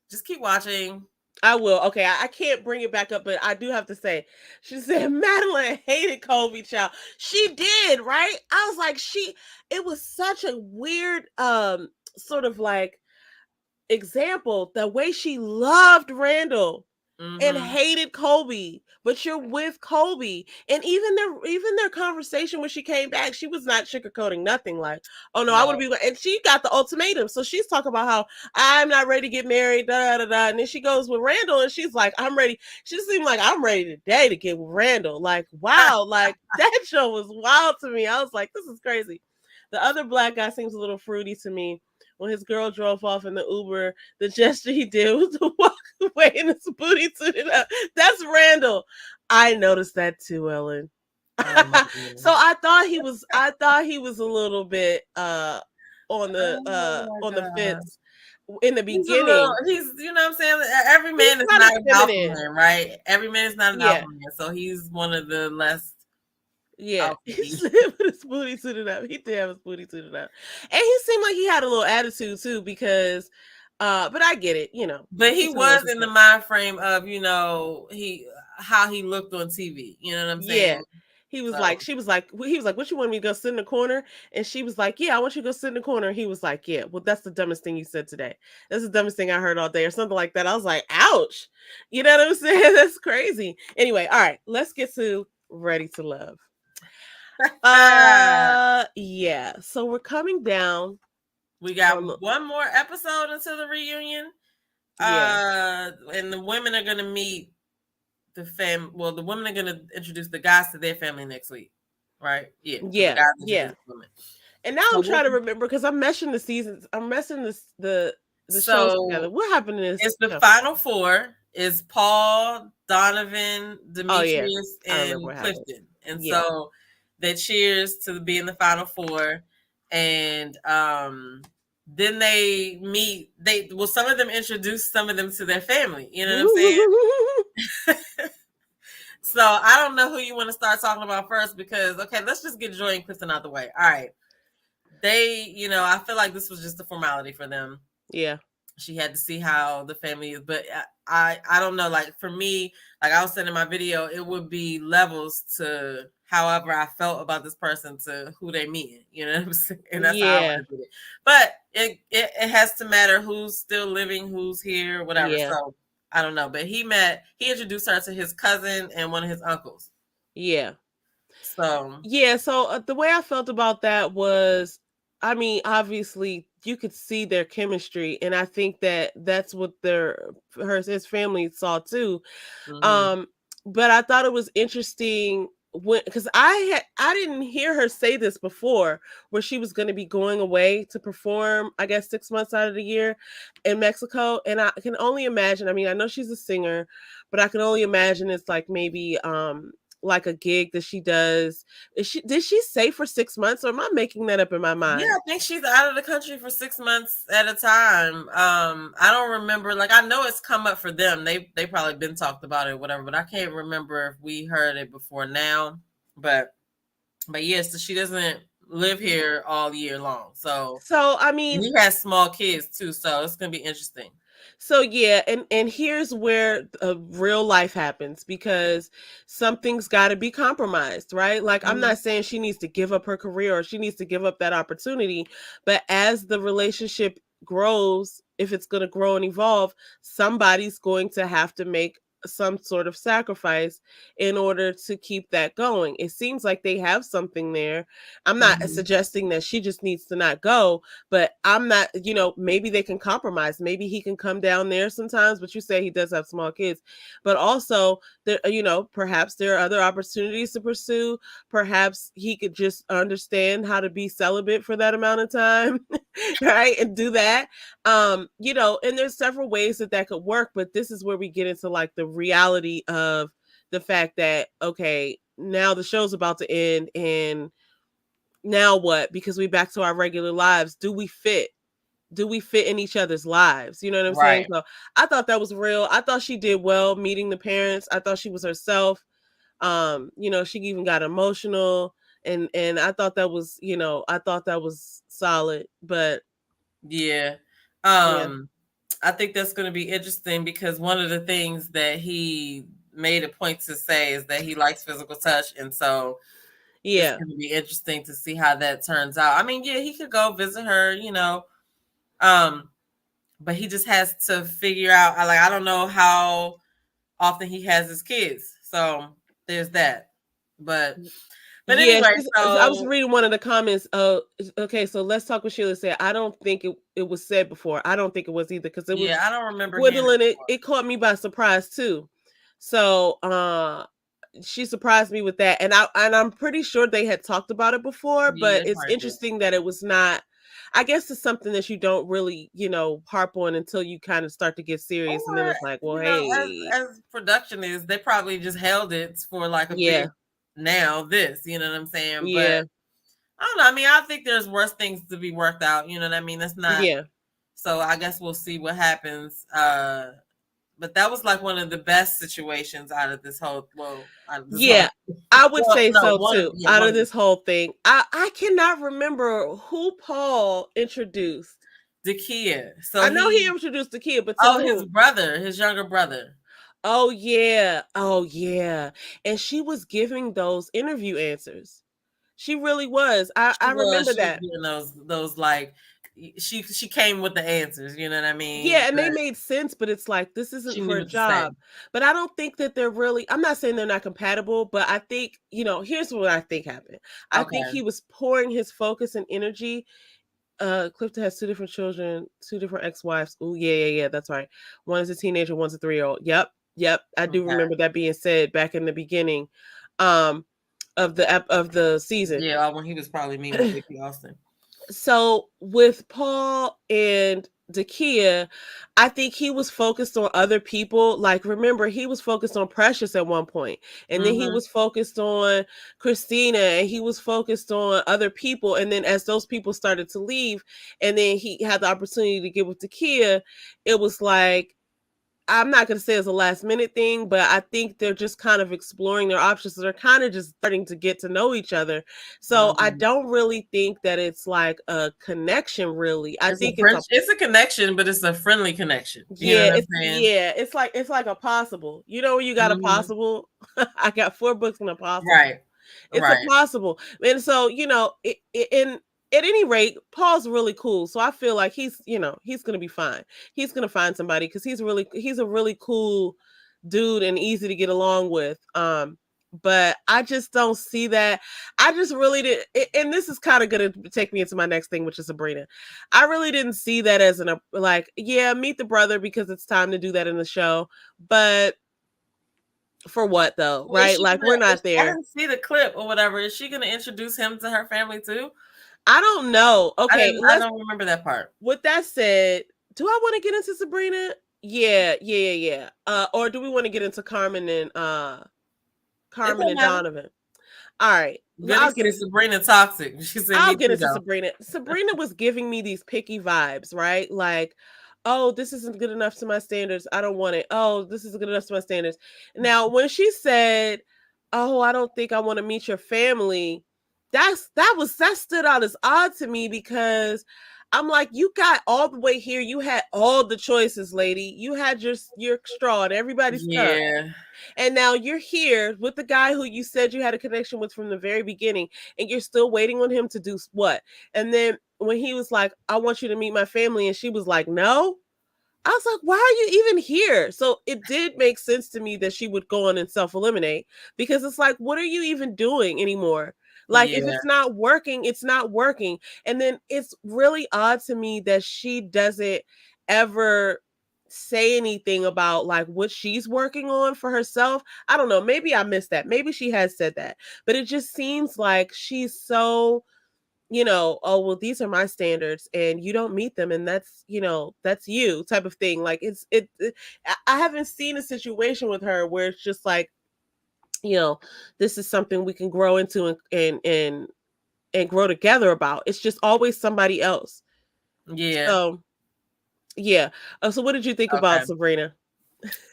just keep watching. I will. Okay, I can't bring it back up, but I do have to say, she said Madeline hated Kobe, child. She did, right? I was like, it was such a weird sort of like example, the way she loved Randall and hated Kobe, but you're with Kobe. And even their conversation when she came back, she was not sugarcoating nothing. Like, oh no, I would be. And she got the ultimatum, so she's talking about how I'm not ready to get married, da da da. And then she goes with Randall, and she's like, I'm ready. She seemed like, I'm ready today to get with Randall. Like, wow, like that show was wild to me. I was like, this is crazy. The other black guy seems a little fruity to me. When his girl drove off in the Uber, the gesture he did was to walk away and his booty suited up. That's Randall. I noticed that too, Ellen. So I thought he was a little bit on the fence in the beginning. He's you know what I'm saying? Every man is not an alpha man, right? Every man is not an alpha man. So he's one of the less. Yeah, he slept with his booty suited up. He did have his booty suited up, and he seemed like he had a little attitude too, because, but I get it, But he was in the mind frame of, how he looked on TV. You know what I'm saying? Yeah, he was like, he was like, what, you want me to go sit in the corner? And she was like, yeah, I want you to go sit in the corner. And he was like, yeah, well, that's the dumbest thing you said today. That's the dumbest thing I heard all day, or something like that. I was like, ouch, you know what I'm saying? That's crazy. Anyway, all right, let's get to Ready to Love. Yeah, so we're coming down. We got one more episode until the reunion. And the women are gonna meet the women are gonna introduce the guys to their family next week, right? Yeah. And now I'm trying to remember, because I'm meshing the seasons. I'm messing the shows together. What happened in this? It's the final four is Paul, Donovan, Demetrius, and Clifton. And so they cheers to be in the final four. And then they meet. Some of them introduce some of them to their family. You know what I'm saying? So I don't know who you want to start talking about first, because let's just get Joy and Clifton out the way. All right. They, I feel like this was just a formality for them. Yeah. She had to see how the family is, but I don't know. Like, for me, like I was saying in my video, it would be levels to however I felt about this person to who they meet. You know what I'm saying? And that's how I did it. But it has to matter who's still living, who's here, whatever. Yeah. So I don't know. But he introduced her to his cousin and one of his uncles. Yeah. So the way I felt about that was, I mean, obviously, you could see their chemistry, and I think that that's what his family saw too. Mm-hmm. Um, but I thought it was interesting when, because I didn't hear her say this before, where she was going to be going away to perform, I guess 6 months out of the year in Mexico, and I can only imagine. I mean, I know she's a singer, but I can only imagine it's like maybe like a gig that she does. Did she say for 6 months, or am I making that up in my Yeah, mind? I think she's out of the country for 6 months at a time. I don't remember. Like, I know it's come up for them. They probably been talked about it, whatever. But I can't remember if we heard it before now. But yes, so she doesn't live here all year long. So So I mean, he has small kids too. So it's gonna be interesting. so yeah, and here's where real life happens, because something's got to be compromised, right? Like, I'm Mhm. not saying she needs to give up her career or she needs to give up that opportunity, but as the relationship grows, if it's going to grow and evolve, somebody's going to have to make some sort of sacrifice in order to keep that going. It seems like they have something there. I'm not Mhm. suggesting that she just needs to not go, but I'm not, maybe they can compromise. Maybe he can come down there sometimes, but you say he does have small kids. But also, there, perhaps there are other opportunities to pursue. Perhaps he could just understand how to be celibate for that amount of time, right? And do that. And there's several ways that could work, but this is where we get into like the reality of the fact that, okay, now the show's about to end, and now what? Because we back to our regular lives. Do we fit in each other's lives? You know what I'm saying? Right. So I thought that was real. I thought she did well meeting the parents. I thought she was herself. She even got emotional, and I thought that was solid. But Yeah. yeah. I think that's going to be interesting because one of the things that he made a point to say is that he likes physical touch, and so it's Yeah. going to be interesting to see how that turns out. I mean, yeah, he could go visit her, um, but he just has to figure out. I don't know how often he has his kids, so there's that. But Yeah, anyway, I was so reading one of the comments. Okay, so let's talk what Sheila said. I don't think it was said before. I don't think it was either, because it was yeah, I don't remember hearing it Gwendolyn. It, before. it caught me by surprise too. So she surprised me with that, and I'm pretty sure they had talked about it before, Yeah, but they it's probably did. interesting that it was not. I guess it's something that you don't really, harp on until you kind of start to get serious, and then Or it's like, well, as hey, production is, they probably just held it for like a yeah, big now this, you know what I'm saying? But yeah, I don't know. I mean, I think there's worse things to be worked out. You know what I mean? That's not. yeah. So I guess we'll see what happens. But that was like one of the best situations out of this whole. Well, out of this Yeah, whole. I would Well, say no, so too. Out one of of the this whole thing, I cannot remember who Paul introduced. Kia. So I know he introduced the kid, but to his who? brother, his younger brother. Oh yeah, oh yeah. And she was giving those interview answers. She really was. I remember She was that. giving those like she came with the answers. You know what I mean? Yeah, and they But made sense, but it's like, this isn't she for knew a what to say. job. But I don't think that they're really, I'm not saying they're not compatible, but I think, here's what I think happened. I think Okay. he was pouring his focus and energy. Clifton has two different children, two different ex-wives. Oh, yeah, that's right. One is a teenager, one's a 3-year-old. Yep. I do Okay. remember that being said back in the beginning um of the season. Yeah, when he was probably meeting with Vicky Austin. So with Paul and Dakia, I think he was focused on other people. Like, remember, he was focused on Precious at one point, and then he Mm-hmm. was focused on Christina, and he was focused on other people. And then as those people started to leave, and then he had the opportunity to get with Dakia, it was like, I'm not going to say it's a last minute thing, but I think they're just kind of exploring their options. So they're kind of just starting to get to know each other. So I Mm-hmm. don't really think that it's like a connection, really. I think it's a, It's a connection, but it's a friendly connection. You know yeah, what I'm saying? it's like a possible. You know, when you got a Mm-hmm. possible. I got 4 books in a possible. Right. It's a Right. possible. And so, in at any rate, Paul's really cool. So I feel like he's gonna be fine. He's gonna find somebody, because he's a really cool dude and easy to get along with. but I just don't see that. I just really did, and this is kind of going to take me into my next thing, which is Sabrina. I really didn't see that as like, yeah, meet the brother because it's time to do that in the show, but for what though, Is right? she Like, we're not I there. didn't see the clip or whatever. Is she gonna introduce him to her family too? I don't know. Okay, I don't remember that part. With that said, do I want to get into Sabrina? Yeah. Or do we want to get into Carmen and It don't matter. Donovan? All right. Goody said Sabrina toxic. She said I'll me get too into though. Sabrina. Sabrina was giving me these picky vibes, right? Like, oh, this isn't good enough to my standards. I don't want it. Oh, this isn't good enough to my standards. Now, when she said, "Oh, I don't think I want to meet your family," that stood out as odd to me because I'm like, you got all the way here. You had all the choices, lady. You had your straw in everybody's cup. Yeah. And now you're here with the guy who you said you had a connection with from the very beginning, and you're still waiting on him to do what? And then when he was like, I want you to meet my family, and she was like, no. I was like, why are you even here? So it did make sense to me that she would go on and self-eliminate, because it's like, what are you even doing anymore? Like, if Yeah. it's not working, it's not working. And then it's really odd to me that she doesn't ever say anything about like what she's working on for herself. I don't know. Maybe I missed that. Maybe she has said that. But it just seems like she's so, oh, well, these are my standards and you don't meet them, and that's, that's you type of thing. Like, I haven't seen a situation with her where it's just like, this is something we can grow into and grow together about. It's just always somebody else. Yeah. So yeah. So what did you think about Sabrina?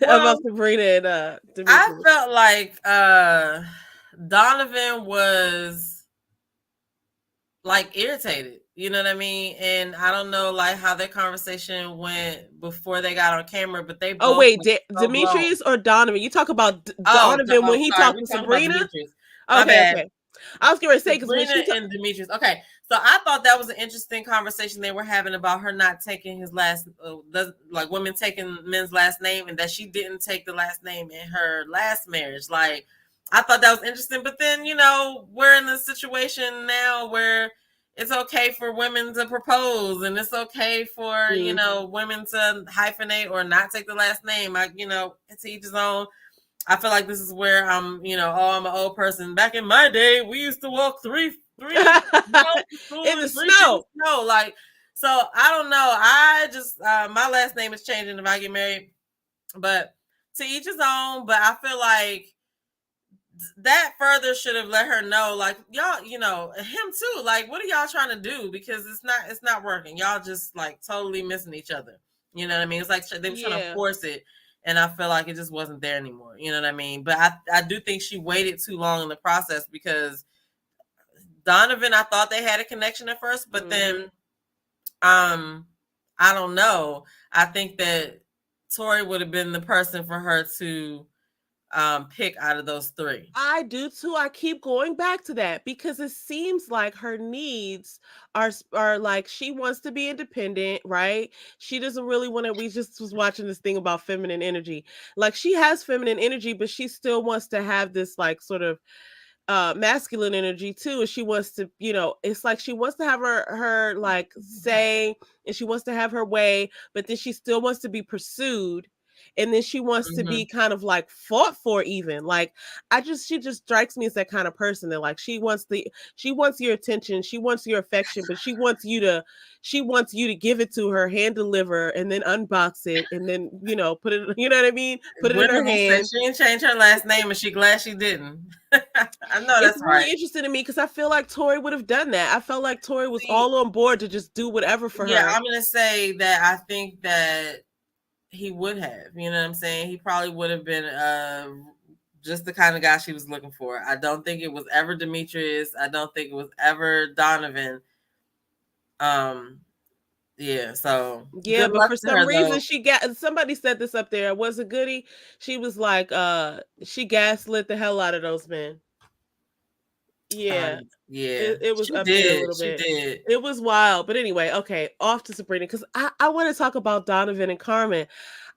Well, about Sabrina and Demetrius? I felt like Donovan was like irritated, you know what I mean? And I don't know like how their conversation went before they got on camera, but they both. Oh wait, Demetrius or Donovan? You talk about Donovan when he talked to Sabrina. Okay. I was going to say, because when Sabrina and Demetrius. Okay, so I thought that was an interesting conversation they were having about her not taking his last, like women taking men's last name, and that she didn't take the last name in her last marriage. Like, I thought that was interesting, but then we're in a situation now where it's okay for women to propose, and it's okay for women to hyphenate or not take the last name. It's each his own. I feel like this is where I'm an old person. Back in my day, we used to walk three in the snow. Like, so I don't know. I just my last name is changing if I get married, but to each his own. But I feel like that further should have let her know, like, y'all, him too. Like, what are y'all trying to do? Because it's not working. Y'all just like totally missing each other. You know what I mean? It's like they were trying to force it. And I feel like it just wasn't there anymore. You know what I mean? But I do think she waited too long in the process, because Donovan, I thought they had a connection at first, but then I don't know. I think that Tori would have been the person for her to pick out of those three. I do too. I keep going back to that because it seems like her needs are like, she wants to be independent, right? She doesn't really want to. We just was watching this thing about feminine energy. Like, she has feminine energy, but she still wants to have this like sort of masculine energy too. And she wants to, it's like she wants to have her like say, and she wants to have her way, but then she still wants to be pursued. And then she wants to be kind of like fought for, even. Like, she just strikes me as that kind of person that like she wants your attention, she wants your affection, but she wants you to give it to her, hand deliver, and then unbox it, and then put it, you know what I mean? Put it in her hand. She didn't change her last name, and she glad she didn't. I know that's it's really interesting to me because I feel like Tori would have done that. I felt like Tori was all on board to just do whatever for her. Yeah, I'm gonna say that I think that he would have, you know what I'm saying? He probably would have been just the kind of guy she was looking for. I don't think it was ever Demetrius. I don't think it was ever Donovan. Yeah, so yeah, but for some reason she got, somebody said this up there, was it Goody? She was like, she gaslit the hell out of those men. Yeah. It was up there a little bit. It was wild. But anyway, okay, off to Sabrina, because I want to talk about Donovan and Carmen.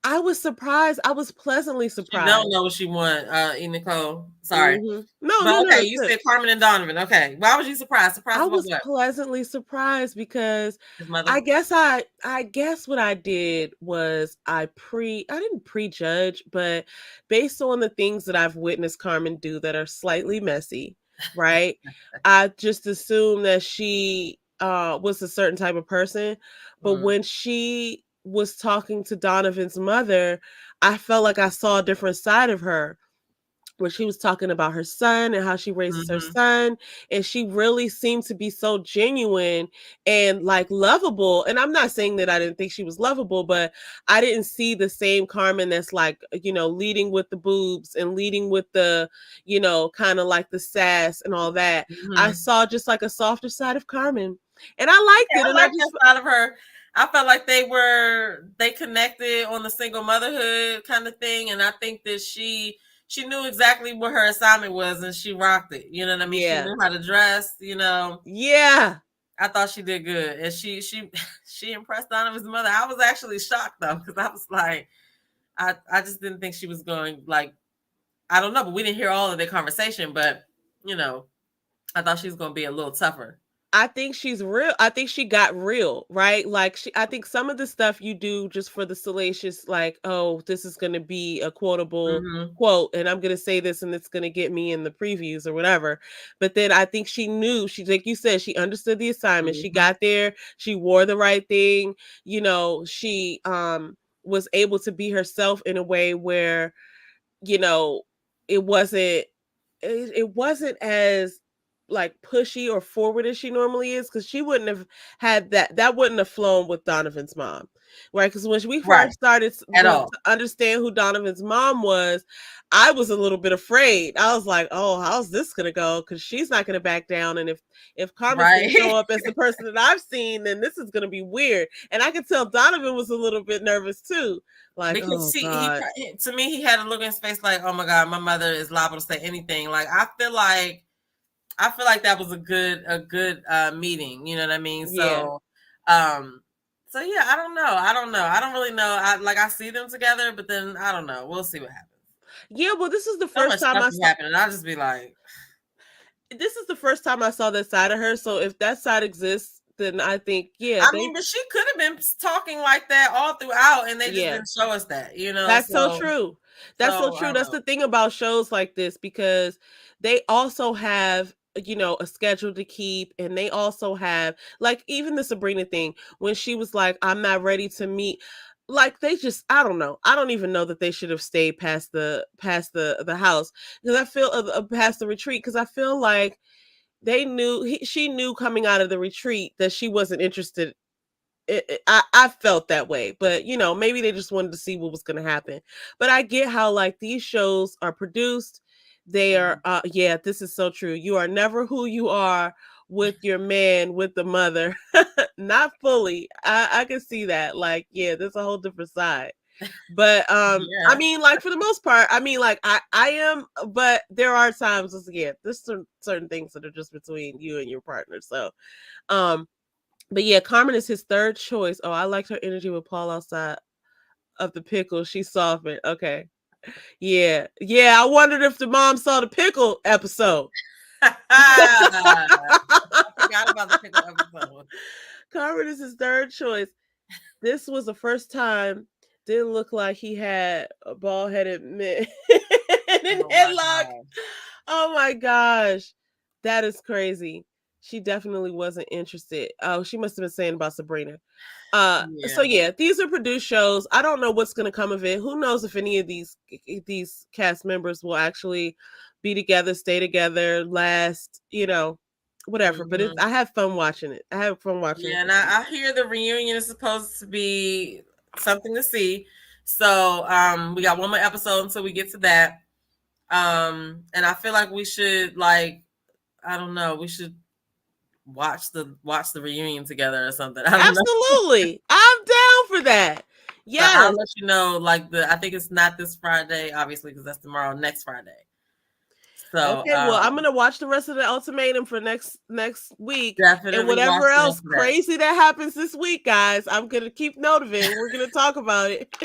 I was surprised. I was pleasantly She don't surprised. know what she want, Nicole. Sorry. Mm-hmm. No, But no, no. okay, It's you good. said Carmen and Donovan. Okay. Why was you surprised? Surprised I about was what? pleasantly surprised because His mother? I guess what I did was I didn't prejudge, but based on the things that I've witnessed Carmen do that are slightly messy, right? I just assumed that she was a certain type of person. But Mm. when she was talking to Donovan's mother, I felt like I saw a different side of her where she was talking about her son and how she raises her Mm-hmm. son, and she really seemed to be so genuine and like lovable. And I'm not saying that I didn't think she was lovable, but I didn't see the same Carmen that's like, leading with the boobs and leading with the, kind of like the sass and all that. I Mm-hmm. saw just like a softer side of Carmen, and I liked Yeah, it. I And I like that just side of her. I felt like they connected on the single motherhood kind of thing, and I think that she knew exactly what her assignment was, and she rocked it. You know what I mean? She yeah. knew how to dress. Yeah. I thought she did good, and she she impressed Donovan's mother. I was actually shocked though, because I was like, I just didn't think she was going like, I don't know, but we didn't hear all of their conversation, but you know, I thought she was going to be a little tougher. I think she's real. I think she got real, right? Like I think some of the stuff you do just for the salacious, like, oh, this is going to be a quotable Mm-hmm. quote, and I'm going to say this, and it's going to get me in the previews or whatever. But then I think she knew. She, like you said, she understood the assignment. She Mm-hmm. got there. She wore the right thing. She was able to be herself in a way where you know it wasn't it wasn't as like pushy or forward as she normally is, because she wouldn't have had that wouldn't have flown with Donovan's mom, right? Because when we Right. first started At to all. understand who Donovan's mom was, I was a little bit afraid. I was like, oh, how's this gonna go? Because she's not gonna back down, and if Carmen's gonna Right. show up as the person that I've seen, then this is gonna be weird. And I could tell Donovan was a little bit nervous too, like, Because oh god. to me, he had a look in his face like, oh my God, my mother is liable to say anything. Like, I feel like that was a good meeting. You know what I mean? Yeah. Um, so yeah, I don't know. I don't know. I don't really know. I see them together, but then I don't know. We'll see what happens. Yeah, well, this is the So first much time stuff I be saw happening. I'll just be like, that side of her. So if that side exists, then I think, yeah, I mean, but she could have been talking like that all throughout, and they just yeah. didn't show us that, you know. That's so So, true. That's so so I true. don't That's know. the thing about shows like this, because they also have, a schedule to keep, and they also have, like, even the Sabrina thing when she was like, I'm not ready to meet, like, they just, I don't know. I don't even know that they should have stayed past the house, because I feel past the retreat, because I feel like they knew she knew coming out of the retreat that she wasn't interested. I felt that way, but maybe they just wanted to see what was going to happen. But I get how like these shows are produced. They are, Mhm. yeah, this is so true. You are never who you are with your man, with the mother. Not fully. I can see that. Like, yeah, there's a whole different side. But I Yeah. mean, like, for the most part, I mean, like, I am, but there are times, again, there's certain things that are just between you and your partner. So um but yeah, Carmen is his third choice. Oh, I liked her energy with Paul outside of the pickle. She softened. Okay. Yeah. Yeah. I wondered if the mom saw the pickle episode. I forgot about the pickle episode. Carmen is his third choice. This was the first time. Didn't look like he had a bald headed man in Oh my headlock. God. Oh my gosh. That is crazy. She definitely wasn't interested. Oh, she must have been saying about Sabrina. So Yeah. yeah, these are produced shows. I don't know what's gonna come of it. Who knows if any of these cast members will actually be together, stay together, last, whatever. But Hmm. I have fun watching it. I have fun watching Yeah, it. and I hear the reunion is supposed to be something to see. So we got one more episode until we get to that. And I feel like we should like, I don't know, we should watch the reunion together or something. I don't know. Absolutely. I'm down for that. So I'll Yes. let you know. Like I think it's not this Friday, obviously, because that's tomorrow. Next Friday. So Okay, well, I'm gonna watch the rest of the ultimatum for next week, and definitely watch whatever the rest else of that. crazy that happens this week, guys, I'm gonna keep note of it. We're gonna talk about it.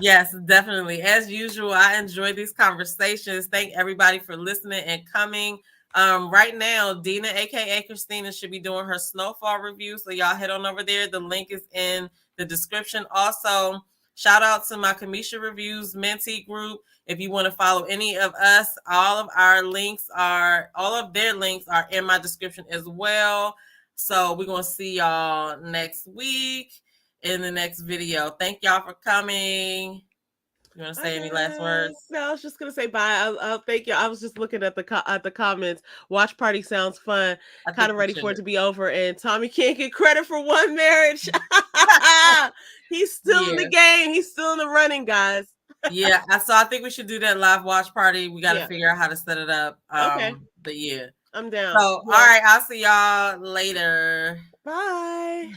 Yes, definitely. As usual, I enjoy these conversations. Thank everybody for listening and coming. Right now, Dina, aka Christina, should be doing her snowfall review. So y'all head on over there. The link is in the description. Also, shout out to my Cameshia Reviews mentee group. If you want to follow any of us, all of their links are in my description as well. So we're gonna see y'all next week in the next video. Thank y'all for coming. You want to say any last words? No, I was just gonna say bye. I'll thank you. I was just looking at the comments. Watch party sounds fun. I Kind think of we ready for it should. to be over. And Tommy can't get credit for one marriage. He's still in the game. He's still in the running, guys. Yeah. So I think we should do that live watch party. We got to Yeah. figure out how to set it up. Okay. But yeah. I'm down. So all right, I'll see y'all later. Bye.